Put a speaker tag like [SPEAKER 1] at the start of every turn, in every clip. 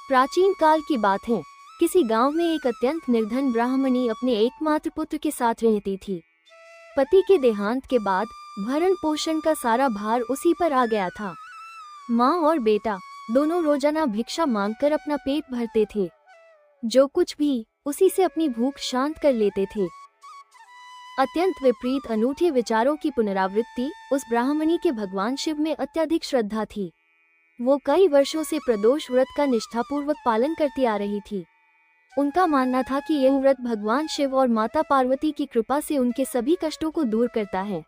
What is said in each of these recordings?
[SPEAKER 1] प्राचीन काल की बात है। किसी गांव में एक अत्यंत निर्धन ब्राह्मणी अपने एकमात्र पुत्र के साथ रहती थी। पति के देहांत के बाद भरण पोषण का सारा भार उसी पर आ गया था। माँ और बेटा दोनों रोजाना भिक्षा मांगकर अपना पेट भरते थे। जो कुछ भी उसी से अपनी भूख शांत कर लेते थे। अत्यंत विपरीत अनूठे विचारों की पुनरावृत्ति उस ब्राह्मणी के भगवान शिव में अत्यधिक श्रद्धा थी। वो कई वर्षों से प्रदोष व्रत का निष्ठापूर्वक पालन करती आ रही थी। उनका मानना था कि यह व्रत भगवान शिव और माता पार्वती की कृपा से उनके सभी कष्टों को दूर करता है।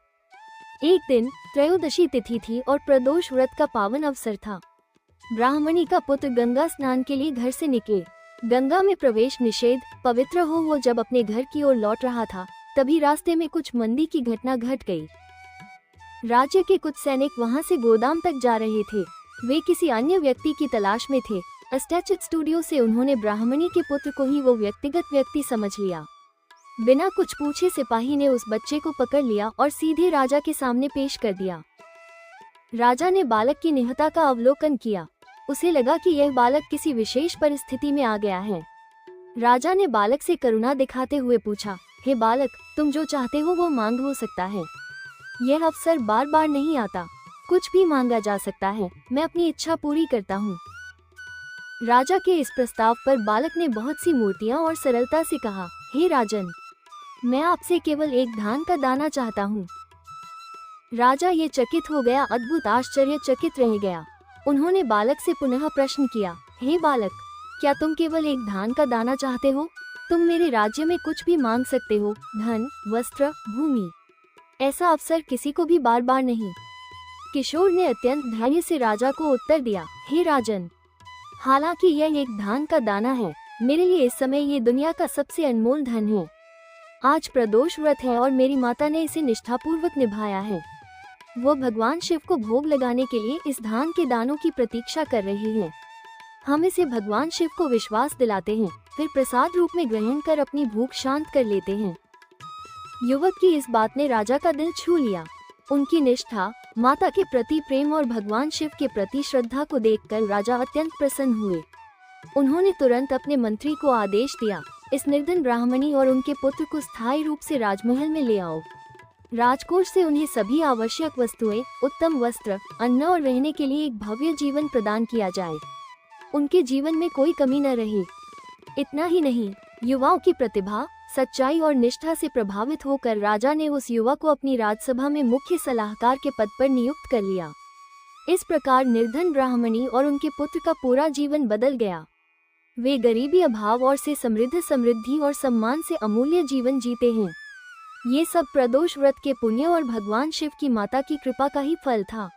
[SPEAKER 1] एक दिन त्रयोदशी तिथि थी और प्रदोष व्रत का पावन अवसर था। ब्राह्मणी का पुत्र गंगा स्नान के लिए घर से निकले। गंगा में प्रवेश निषेध। पवित्र हो वो जब अपने घर की ओर लौट रहा था, तभी रास्ते में कुछ मंदी की घटना घट गई। राज्य के कुछ सैनिक वहां से गोदाम तक जा रहे थे। वे किसी अन्य व्यक्ति की तलाश में थे। अस्टैच्यूड स्टूडियो से उन्होंने ब्राह्मणी के पुत्र को ही वो व्यक्तिगत व्यक्ति समझ लिया। बिना कुछ पूछे सिपाही ने उस बच्चे को पकड़ लिया और सीधे राजा के सामने पेश कर दिया। राजा ने बालक की निहत्ता का अवलोकन किया। उसे लगा कि यह बालक किसी विशेष परिस्थिति में आ गया है। राजा ने बालक से करुणा दिखाते हुए पूछा, हे बालक, तुम जो चाहते हो वो मांग हो सकता है। यह अवसर बार बार नहीं आता। कुछ भी मांगा जा सकता है। मैं अपनी इच्छा पूरी करता हूँ। राजा के इस प्रस्ताव पर बालक ने बहुत सी मूर्तियाँ और सरलता से कहा, हे राजन, मैं आपसे केवल एक धान का दाना चाहता हूँ। राजा ये चकित हो गया, अद्भुत आश्चर्यचकित रह गया। उन्होंने बालक से पुनः प्रश्न किया, हे बालक, क्या तुम केवल एक धान का दाना चाहते हो? तुम मेरे राज्य में कुछ भी मांग सकते हो, धन, वस्त्र, भूमि। ऐसा अवसर किसी को भी बार बार नहीं। किशोर ने अत्यंत धैर्य से राजा को उत्तर दिया, हे राजन, हालांकि यह एक धान का दाना है, मेरे लिए इस समय ये दुनिया का सबसे अनमोल धन है। आज प्रदोष व्रत है और मेरी माता ने इसे निष्ठापूर्वक निभाया है। वो भगवान शिव को भोग लगाने के लिए इस धान के दानों की प्रतीक्षा कर रही है। हम इसे भगवान शिव को विश्वास दिलाते हैं, फिर प्रसाद रूप में ग्रहण कर अपनी भूख शांत कर लेते हैं। युवक की इस बात ने राजा का दिल छू लिया। उनकी निष्ठा, माता के प्रति प्रेम और भगवान शिव के प्रति श्रद्धा को देखकर राजा अत्यंत प्रसन्न हुए। उन्होंने तुरंत अपने मंत्री को आदेश दिया, इस निर्धन ब्राह्मणी और उनके पुत्र को स्थायी रूप से राजमहल में ले आओ। राजकोष से उन्हें सभी आवश्यक वस्तुएं, उत्तम वस्त्र, अन्न और रहने के लिए एक भव्य जीवन प्रदान किया जाए। उनके जीवन में कोई कमी न रहे। इतना ही नहीं, युवाओं की प्रतिभा, सच्चाई और निष्ठा से प्रभावित होकर राजा ने उस युवा को अपनी राजसभा में मुख्य सलाहकार के पद पर नियुक्त कर लिया। इस प्रकार निर्धन ब्राह्मणी और उनके पुत्र का पूरा जीवन बदल गया। वे गरीबी, अभाव और से समृद्धि और सम्मान से अमूल्य जीवन जीते हैं। ये सब प्रदोष व्रत के पुण्य और भगवान शिव की माता की कृपा का ही फल था।